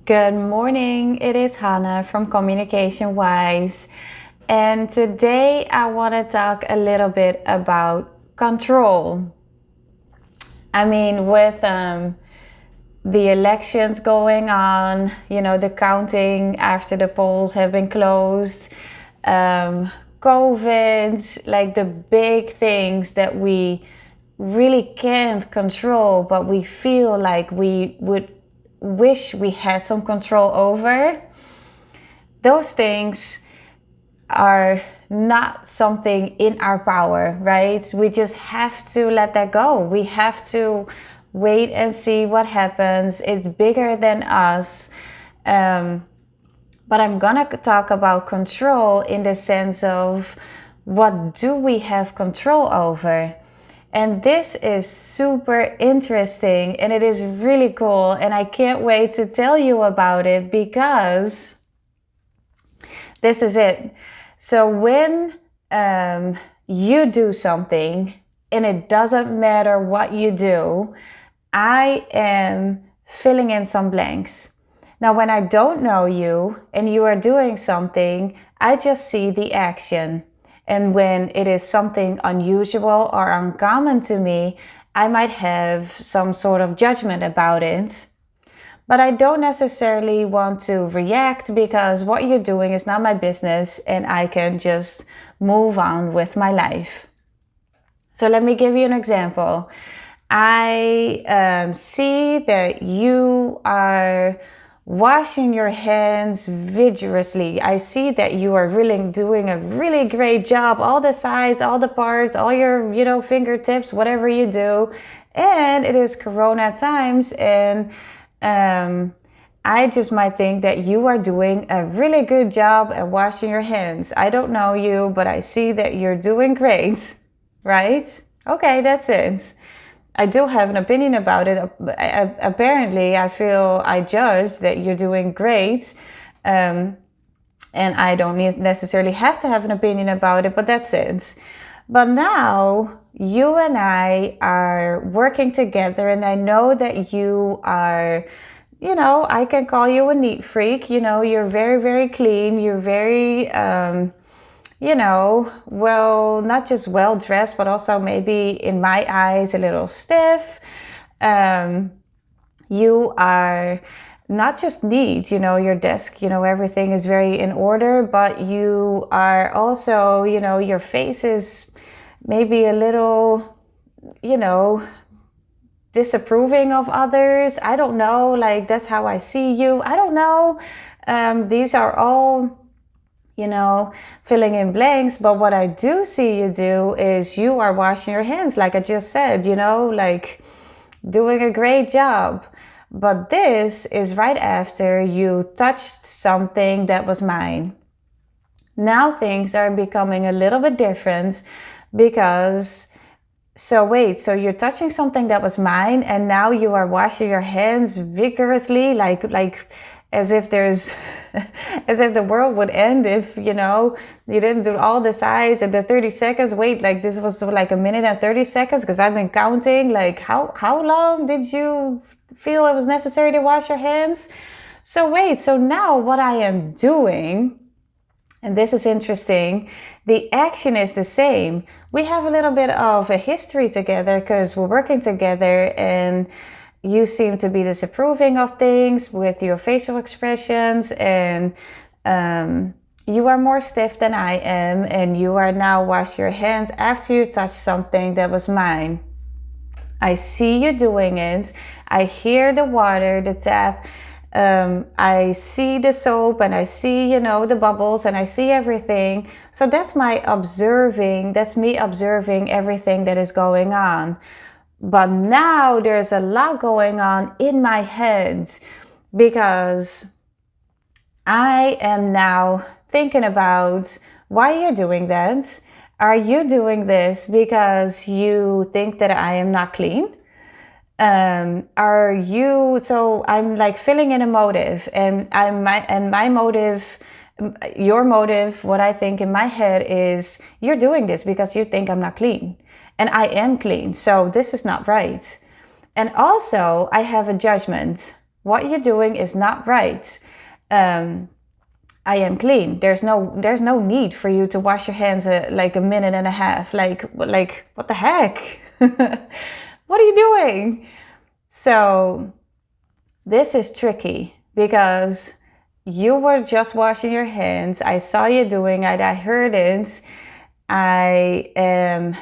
Good morning, it is Hannah from Communication Wise, and today I want to talk a little bit about control. I mean, with the elections going on, the counting after the polls have been closed, um, COVID, like the big things that we really can't control, but we feel like we would wish we had some control over. Those things are not something in our power, right? We just have to let that go. We have to wait and see what happens. It's bigger than us. But I'm gonna talk about control in the sense of what do we have control over? And this is super interesting and it is really cool. And I can't wait to tell you about it because this is it. So when you do something, and it doesn't matter what you do, I am filling in some blanks. Now, when I don't know you and you are doing something, I just see the action. And when it is something unusual or uncommon to me, I might have some sort of judgment about it. But I don't necessarily want to react because what you're doing is not my business and I can just move on with my life. So let me give you an example. I see that you are washing your hands vigorously. I see that you are really doing a really great job. All the sides, all the parts, all your, fingertips, whatever you do. And it is Corona times and I just might think that you are doing a really good job at washing your hands. I don't know you, but I see that you're doing great, right? Okay, that's it. I do have an opinion about it. Apparently, I feel I judge that you're doing great. And I don't necessarily have to have an opinion about it, but that's it. But now you and I are working together and I know that you are, I can call you a neat freak. You're very, very clean. You're very, well, not just well dressed, but also maybe in my eyes, a little stiff. You are not just neat, your desk, everything is very in order, but you are also, your face is maybe a little, disapproving of others. I don't know, like that's how I see you. I don't know. These are all, filling in blanks. But what I do see you do is you are washing your hands, like I just said, like doing a great job. But this is right after you touched something that was mine. Now things are becoming a little bit different because, so you're touching something that was mine and now you are washing your hands vigorously, like as if there's, as if the world would end if, you didn't do all the sides and the 30 seconds. Wait, like this was like a minute and 30 seconds because I've been counting. Like how long did you feel it was necessary to wash your hands? So now what I am doing, and this is interesting, the action is the same. We have a little bit of a history together because we're working together and you seem to be disapproving of things with your facial expressions and you are more stiff than I am and you are now wash your hands after you touch something that was mine. I see you doing it. I hear the water, the tap. I see the soap and I see, the bubbles and I see everything. So that's me observing everything that is going on. But now there's a lot going on in my head because I am now thinking about why you're doing that. Are you doing this because you think that I am not clean? So I'm like filling in a motive and my motive, your motive, what I think in my head is you're doing this because you think I'm not clean and I am clean. So this is not right. And also I have a judgment. What you're doing is not right. I am clean. There's no need for you to wash your hands like a minute and a half. Like what the heck? What are you doing? So this is tricky because you were just washing your hands. I saw you doing it. I heard it. I am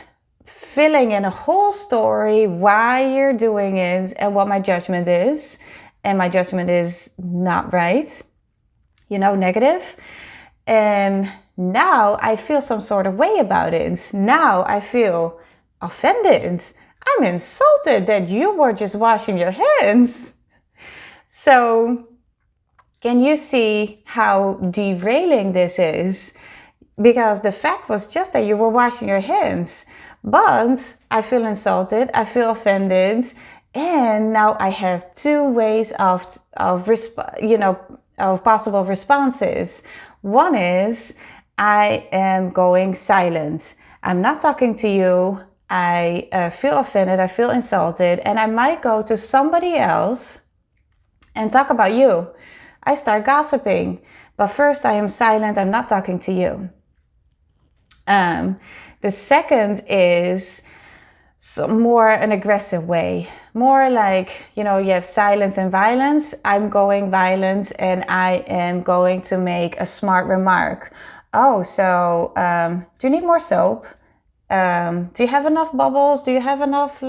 filling in a whole story why you're doing it and what my judgment is. And my judgment is not right, negative. And now I feel some sort of way about it. Now I feel offended. I'm insulted that you were just washing your hands. So can you see how derailing this is? Because the fact was just that you were washing your hands. But I feel insulted, I feel offended, and now I have two ways of possible responses. One is I am going silent. I'm not talking to you. I feel offended, I feel insulted, and I might go to somebody else and talk about you. I start gossiping, but first I am silent, I'm not talking to you. The second is more an aggressive way, more like, you have silence and violence. I'm going violent and I am going to make a smart remark. Oh, so do you need more soap? Do you have enough bubbles? Do you have enough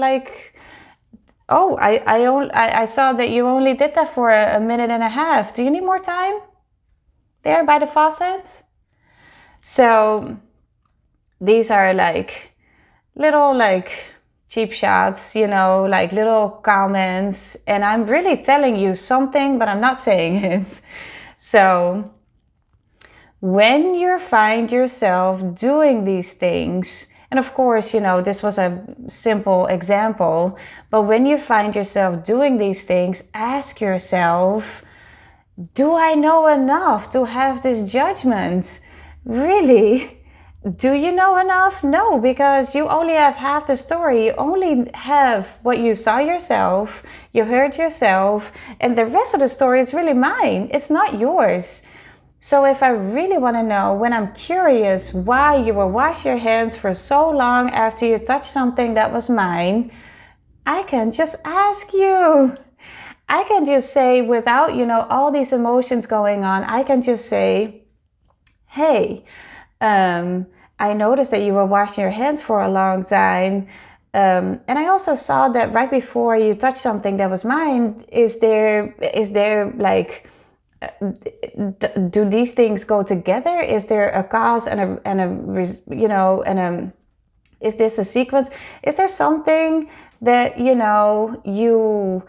oh, I saw that you only did that for a minute and a half. Do you need more time there by the faucet? So these are little cheap shots, little comments. And I'm really telling you something, but I'm not saying it. So when you find yourself doing these things, and of course, this was a simple example, but when you find yourself doing these things, ask yourself, do I know enough to have this judgment? Really? Do you know enough? No, because you only have half the story. You only have what you saw yourself, you heard yourself, and the rest of the story is really mine. It's not yours. So if I really want to know, when I'm curious why you will wash your hands for so long after you touched something that was mine, I can just ask you. I can just say, without, all these emotions going on, I can just say, hey, I noticed that you were washing your hands for a long time. And I also saw that right before you touched something that was mine, is there do these things go together? Is there a cause and is this a sequence? Is there something that, you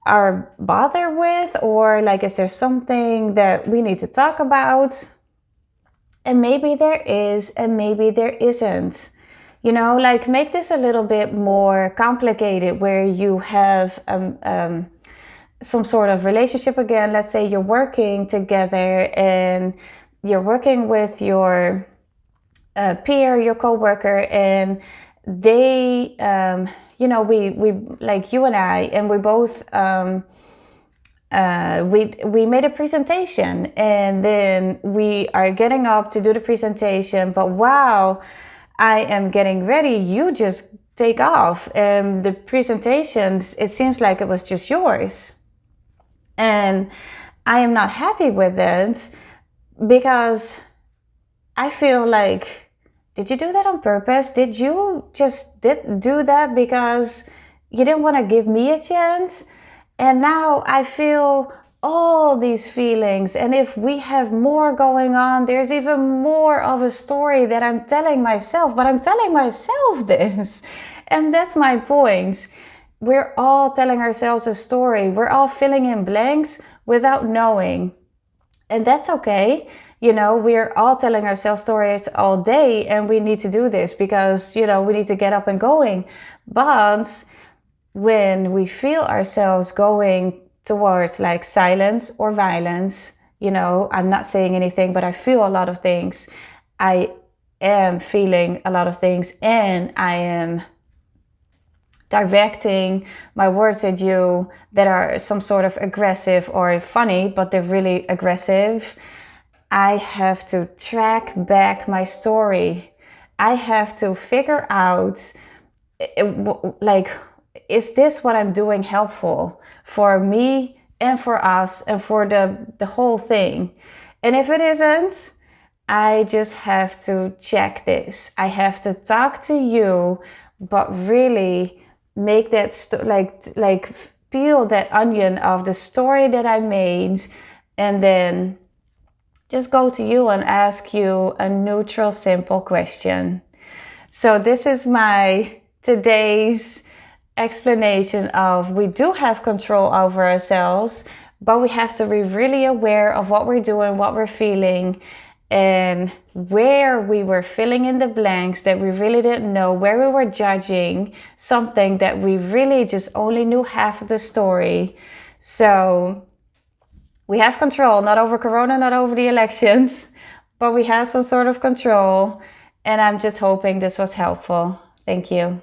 are bothered with? Or is there something that we need to talk about? And maybe there is, and maybe there isn't. Make this a little bit more complicated, where you have some sort of relationship again. Let's say you're working together and you're working with your peer, your coworker, and they, we like you and I, and we both, we made a presentation, and then we are getting up to do the presentation, but while I am getting ready, you just take off, and the presentation, it seems like it was just yours. And I am not happy with it, because I feel like, did you do that on purpose? Did you just do that because you didn't want to give me a chance? And now I feel all these feelings. And if we have more going on, there's even more of a story that I'm telling myself. But I'm telling myself this. And that's my point. We're all telling ourselves a story. We're all filling in blanks without knowing. And that's okay. We're all telling ourselves stories all day, and we need to do this because, we need to get up and going. But when we feel ourselves going towards silence or violence, I'm not saying anything, but I feel a lot of things. I am feeling a lot of things, and I am directing my words at you that are some sort of aggressive or funny, but they're really aggressive, I have to track back my story. I have to figure out, like, is this what I'm doing helpful for me and for us and for the whole thing? And if it isn't, I just have to check this. I have to talk to you, but really make that like peel that onion of the story that I made, and then just go to you and ask you a neutral, simple question. So this is my today's explanation of, we do have control over ourselves, but we have to be really aware of what we're doing, what we're feeling, and where we were filling in the blanks that we really didn't know, where we were judging something that we really just only knew half of the story. So we have control, not over Corona, not over the elections, but we have some sort of control. And I'm just hoping this was helpful. Thank you.